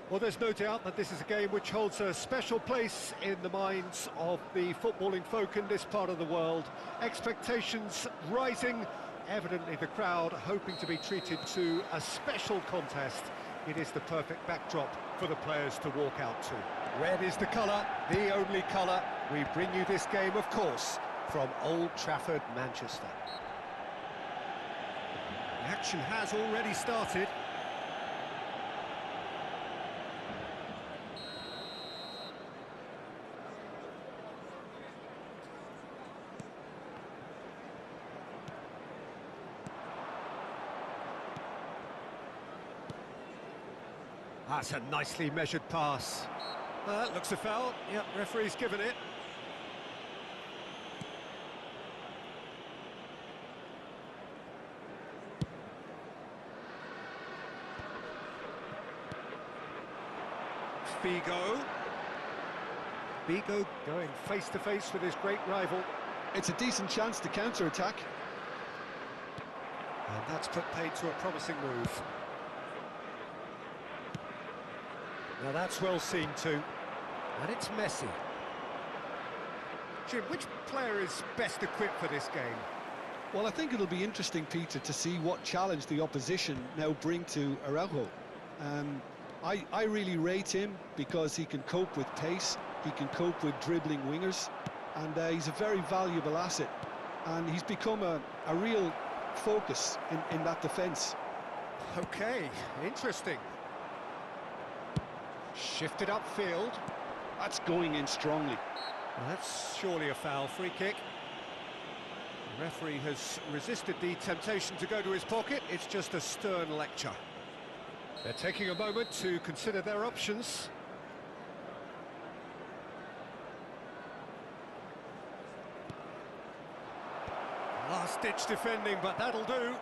Well, there's no doubt that this is a game which holds a special place in the minds of the footballing folk in this part of the world. Expectations rising, evidently the crowd hoping to be treated to a special contest. It is the perfect backdrop for the players to walk out to. Red is the colour, the only colour. We bring you this game, of course, from Old Trafford, Manchester. The action has already started. That's a nicely measured pass. That looks a foul. Yep, referee's given it. Figo. Figo going face-to-face with his great rival. It's a decent chance to counter-attack. And that's put paid to a promising move. Now that's well seen too. And it's Messi. Jim, which player is best equipped for this game? Well, I think it'll be interesting, Peter, to see what challenge the opposition now bring to Araujo. I really rate him because he can cope with pace, he can cope with dribbling wingers, and he's a very valuable asset. And he's become a real focus in that defence. Okay, interesting. Shifted upfield. That's going in strongly. Well, that's surely a foul. Free kick. The referee has resisted the temptation to go to his pocket. It's just a stern lecture. They're taking a moment to consider their options. Last-ditch defending, but that'll do.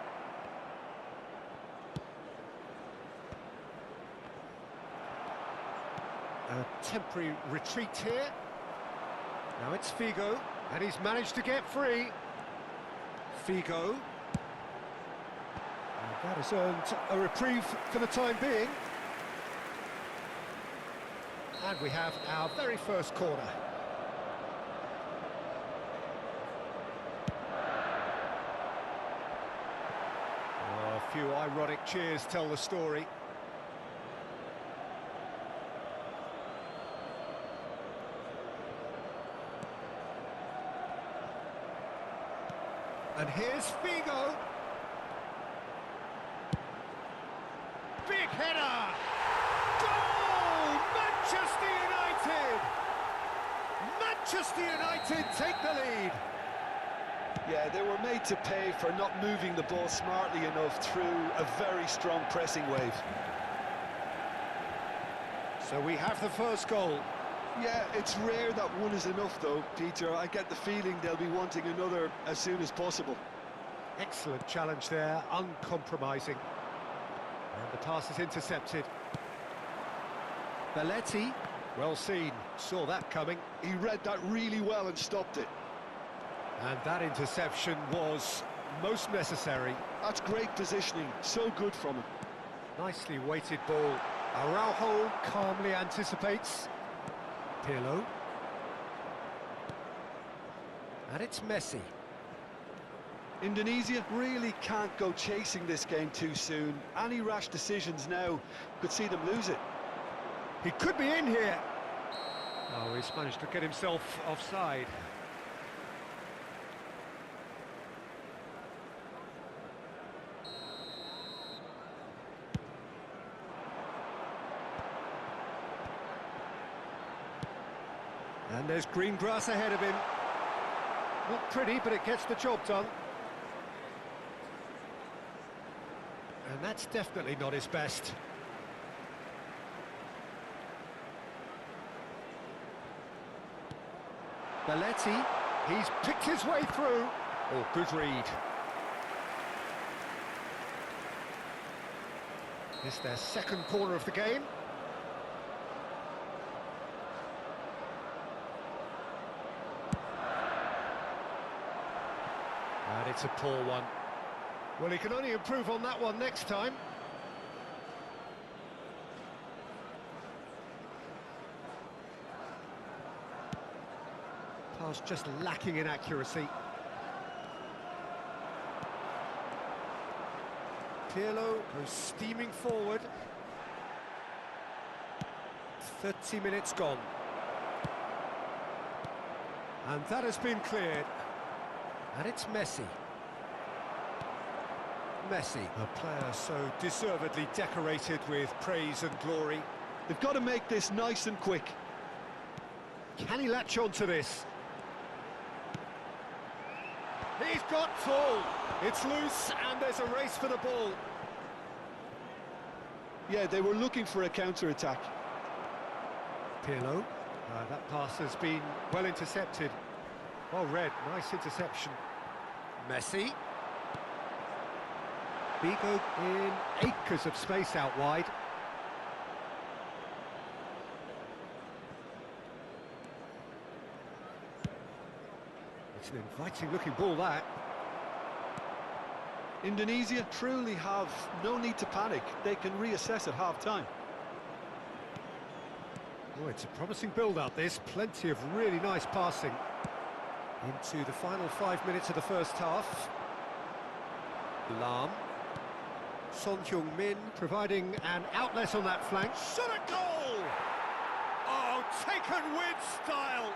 A temporary retreat here. Now it's Figo, and he's managed to get free. Figo. And that has earned a reprieve for the time being. And we have our very first corner. Oh, a few ironic cheers tell the story. And here's Figo. Big header! Goal! Manchester United! Manchester United take the lead. Yeah, they were made to pay for not moving the ball smartly enough through a very strong pressing wave. So we have the first goal. Yeah, it's rare that one is enough though, Peter. I get the feeling they'll be wanting another as soon as possible. Excellent challenge there, uncompromising. And the pass is intercepted. Belletti, well seen, saw that coming. He read that really well and stopped it. And that interception was most necessary. That's great positioning, so good from him. Nicely weighted ball. Araujo calmly anticipates. Pirlo. And it's Messi. Indonesia really can't go chasing this game too soon. Any rash decisions now could see them lose it. He could be in here. Oh, he's managed to get himself offside. And there's green grass ahead of him. Not pretty, but it gets the job done. And that's definitely not his best. Belletti, he's picked his way through. Oh, good read. It's their second corner of the game. And it's a poor one. Well, he can only improve on that one next time. Pass just lacking in accuracy. Pirlo goes steaming forward. 30 minutes gone. And that has been cleared. And it's Messi. Messi, a player so deservedly decorated with praise and glory. They've got to make this nice and quick. Can he latch on to this? He's got full. It's loose and there's a race for the ball. Yeah, they were looking for a counter-attack. Pirlo. That pass has been well intercepted. Well read, nice interception. Messi. Vigo in acres of space out wide. It's an inviting looking ball, that. Indonesia truly have no need to panic. They can reassess at half-time. Oh, it's a promising build-up, this. Plenty of really nice passing. Into the final 5 minutes of the first half. Lam. Son Heung-min providing an outlet on that flank. Shot at goal! Oh, taken with style!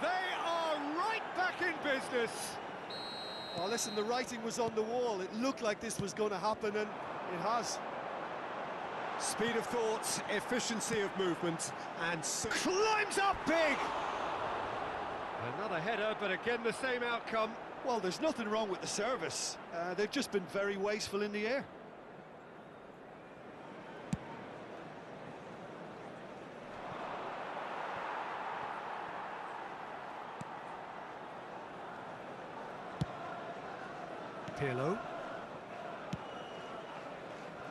They are right back in business! Oh, listen, the writing was on the wall. It looked like this was going to happen, and it has. Speed of thought, efficiency of movement, and climbs up big! Another header, but again the same outcome. Well, there's nothing wrong with the service. They've just been very wasteful in the air. Pirlo.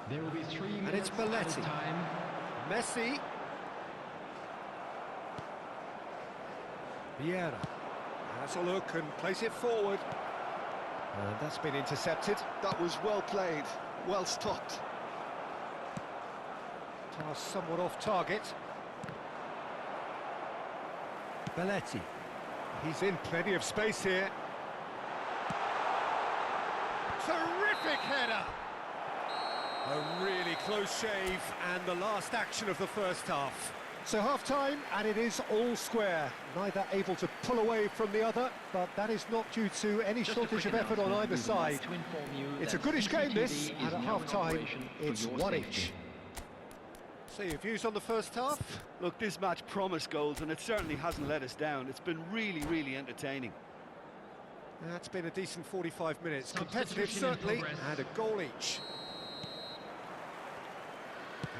There will be 3 minutes and it's Belletti. time. Messi. Vieira. Has a look and plays it forward. And that's been intercepted. That was well played, well stopped. Pass somewhat off target. Belletti. He's in plenty of space here. Terrific header! A really close shave and the last action of the first half. So half-time, and it is all square. Neither able to pull away from the other, but that is not due to any shortage of effort on either side. It's a goodish game, this, and at half-time, it's one each. So your views on the first half? Look, this match promised goals, and it certainly hasn't let us down. It's been really, really entertaining. That's been a decent 45 minutes. Competitive, certainly, and a goal each.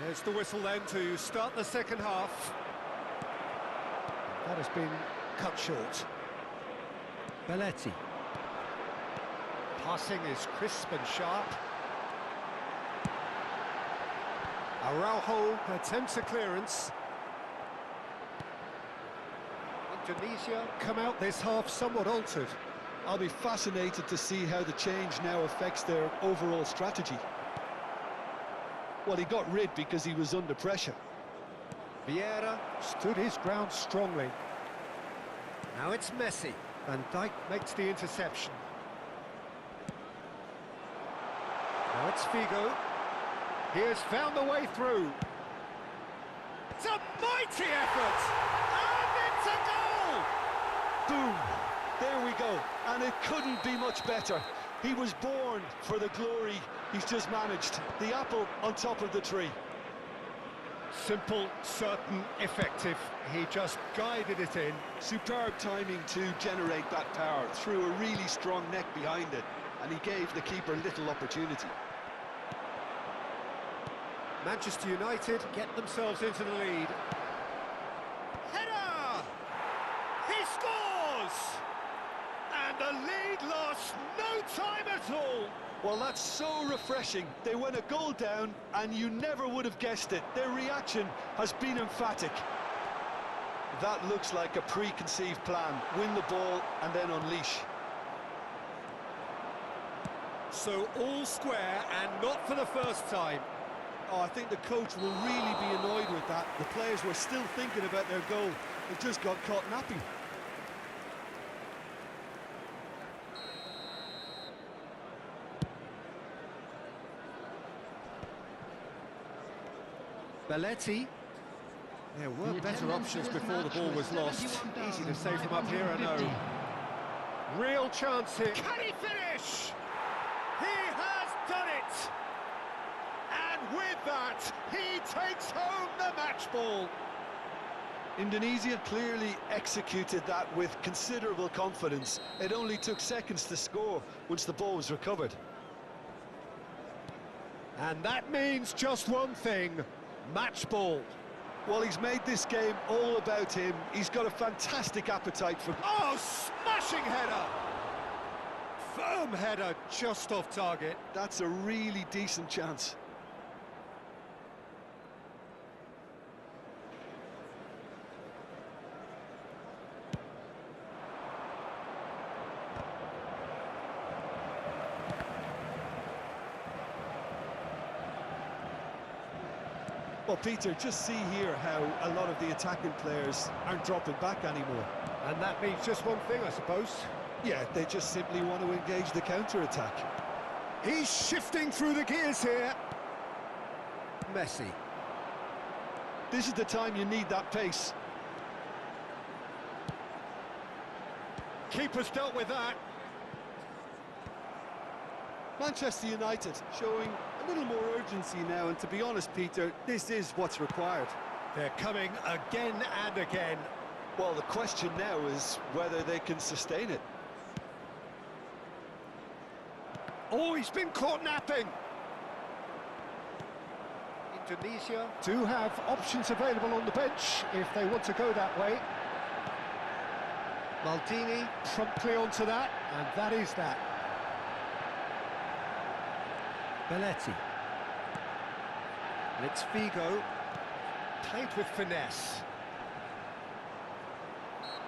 There's the whistle then to start the second half. That has been cut short. Belletti. Passing is crisp and sharp. Araujo attempts a clearance. Indonesia come out this half somewhat altered. I'll be fascinated to see how the change now affects their overall strategy. Well, he got rid because he was under pressure. Vieira stood his ground strongly. Now it's Messi. Van Dijk makes the interception. Now it's Figo. He has found the way through. It's a mighty effort! And it's a goal! Boom! There we go. And it couldn't be much better. He was born for the glory he's just managed. The apple on top of the tree. Simple, certain, effective. He just guided it in. Superb timing to generate that power. Threw a really strong neck behind it. And he gave the keeper little opportunity. Manchester United get themselves into the lead. Header! He scores! And the lead lost no time at all. Well, that's so refreshing. They went a goal down, and you never would have guessed it. Their reaction has been emphatic. That looks like a preconceived plan. Win the ball and then unleash. So all square, and not for the first time. Oh, I think the coach will really be annoyed with that. The players were still thinking about their goal. They just got caught napping. Belletti. There were better options before the ball was lost. Easy to say from up here, I know. Real chance here. Can he finish? He has done it! And with that, he takes home the match ball. Indonesia clearly executed that with considerable confidence. It only took seconds to score once the ball was recovered. And that means just one thing. Match ball. Well, he's made this game all about him. He's got a fantastic appetite for... Oh, smashing header! Firm header, just off target. That's a really decent chance. Well, Peter, just see here how a lot of the attacking players aren't dropping back anymore. And that means just one thing, I suppose. Yeah, they just simply want to engage the counter-attack. He's shifting through the gears here. Messi. This is the time you need that pace. Keeper's dealt with that. Manchester United showing a little more urgency now, and to be honest, Peter, this is what's required. They're coming again and again. Well, the question now is whether they can sustain it. Oh, he's been caught napping. Indonesia do have options available on the bench if they want to go that way. Maldini promptly onto that, and that is that. Belletti. And it's Figo. Played with finesse.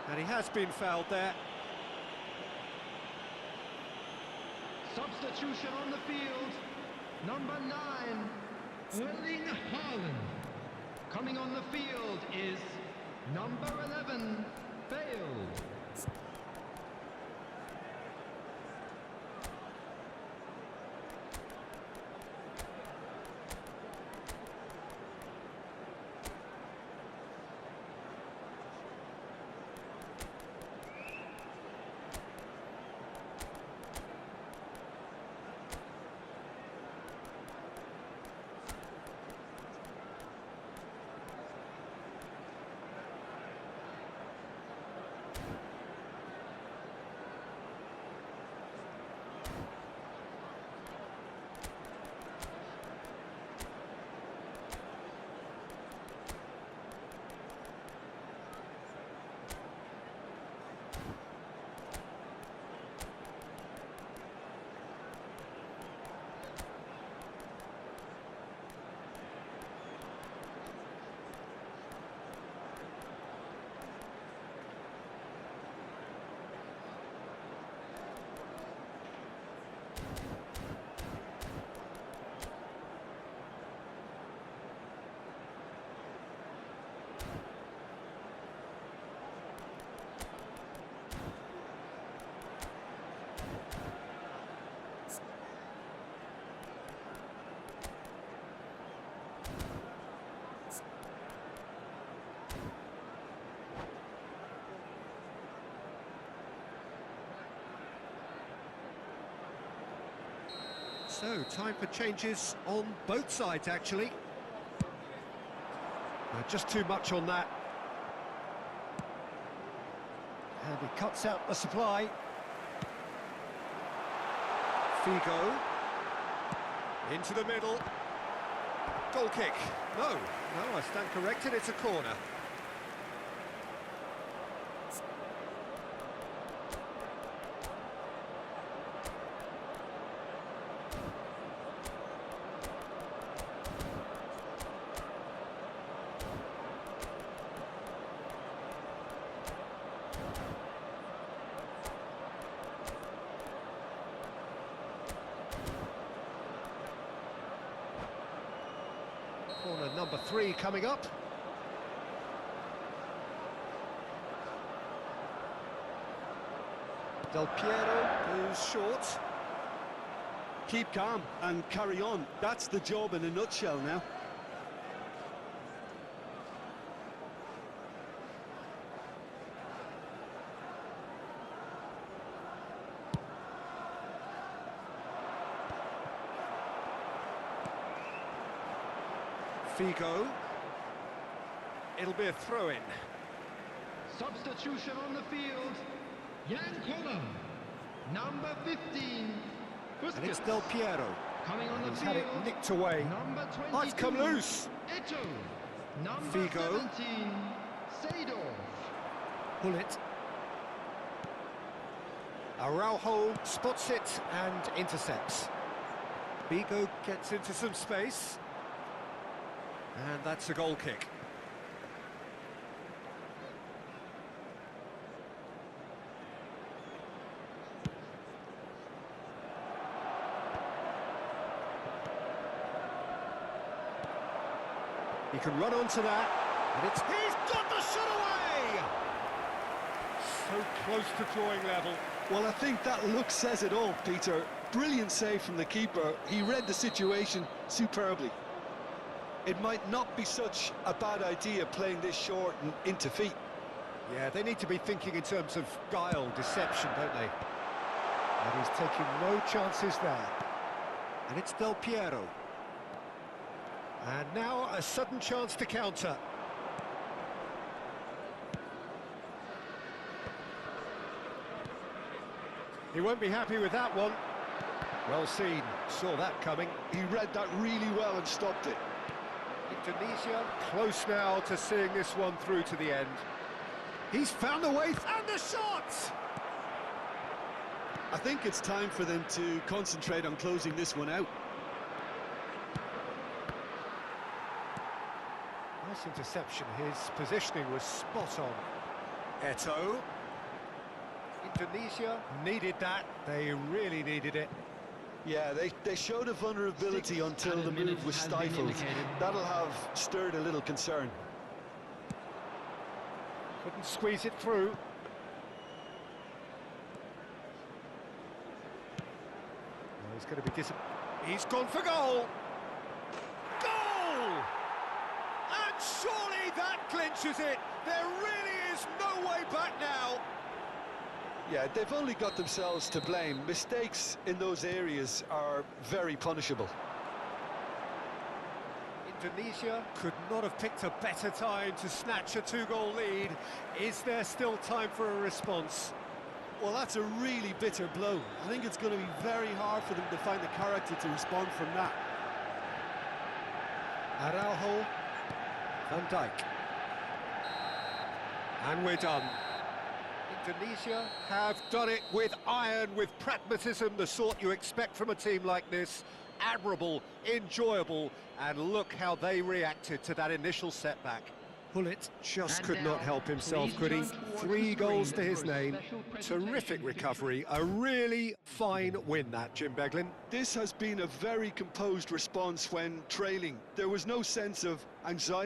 And he has been fouled there. Substitution on the field. Number 9, Erling Haaland. Coming on the field is number 11, Bale. So, time for changes on both sides, actually. Just too much on that. And he cuts out the supply. Figo. Into the middle. Goal kick. No, I stand corrected, it's a corner. Corner number 3 coming up. Del Piero goes short. Keep calm and carry on. That's the job in a nutshell now. Figo. It'll be a throw-in. Substitution on the field. Jan Koller, number 15. And it's Del Piero. Coming on the He's field. had it nicked away. Number 22. Oh, it's come loose. Eto. Number Figo. 17. Seedorf. Pull it. Araujo spots it and intercepts. Figo gets into some space. And that's a goal kick. He can run onto that, and he's got the shot away! So close to drawing level. Well, I think that look says it all, Peter. Brilliant save from the keeper. He read the situation superbly. It might not be such a bad idea playing this short and into feet. Yeah, they need to be thinking in terms of guile, deception, don't they? And he's taking no chances there. And it's Del Piero. And now a sudden chance to counter. He won't be happy with that one. Well seen, saw that coming. He read that really well and stopped it. Indonesia close now to seeing this one through to the end. He's found a way, and the shot! I think it's time for them to concentrate on closing this one out. Nice interception, his positioning was spot on. Eto. Indonesia needed that, they really needed it. Yeah, they showed a vulnerability until the move was stifled. That'll have stirred a little concern. Couldn't squeeze it through. Oh, he's going to be He's gone for goal! Goal! And surely that clinches it! There really is no way back now! Yeah, they've only got themselves to blame. Mistakes in those areas are very punishable. Indonesia could not have picked a better time to snatch a 2-goal lead. Is there still time for a response? Well, that's a really bitter blow. I think it's going to be very hard for them to find the character to respond from that. Araujo, Van Dijk. And we're done. Indonesia have done it with iron, with pragmatism, the sort you expect from a team like this. Admirable, enjoyable, and look how they reacted to that initial setback. Pullet just could not help himself, could he? 3 goals to his name. Terrific recovery, a really fine win that, Jim Beglin. This has been a very composed response when trailing. There was no sense of anxiety.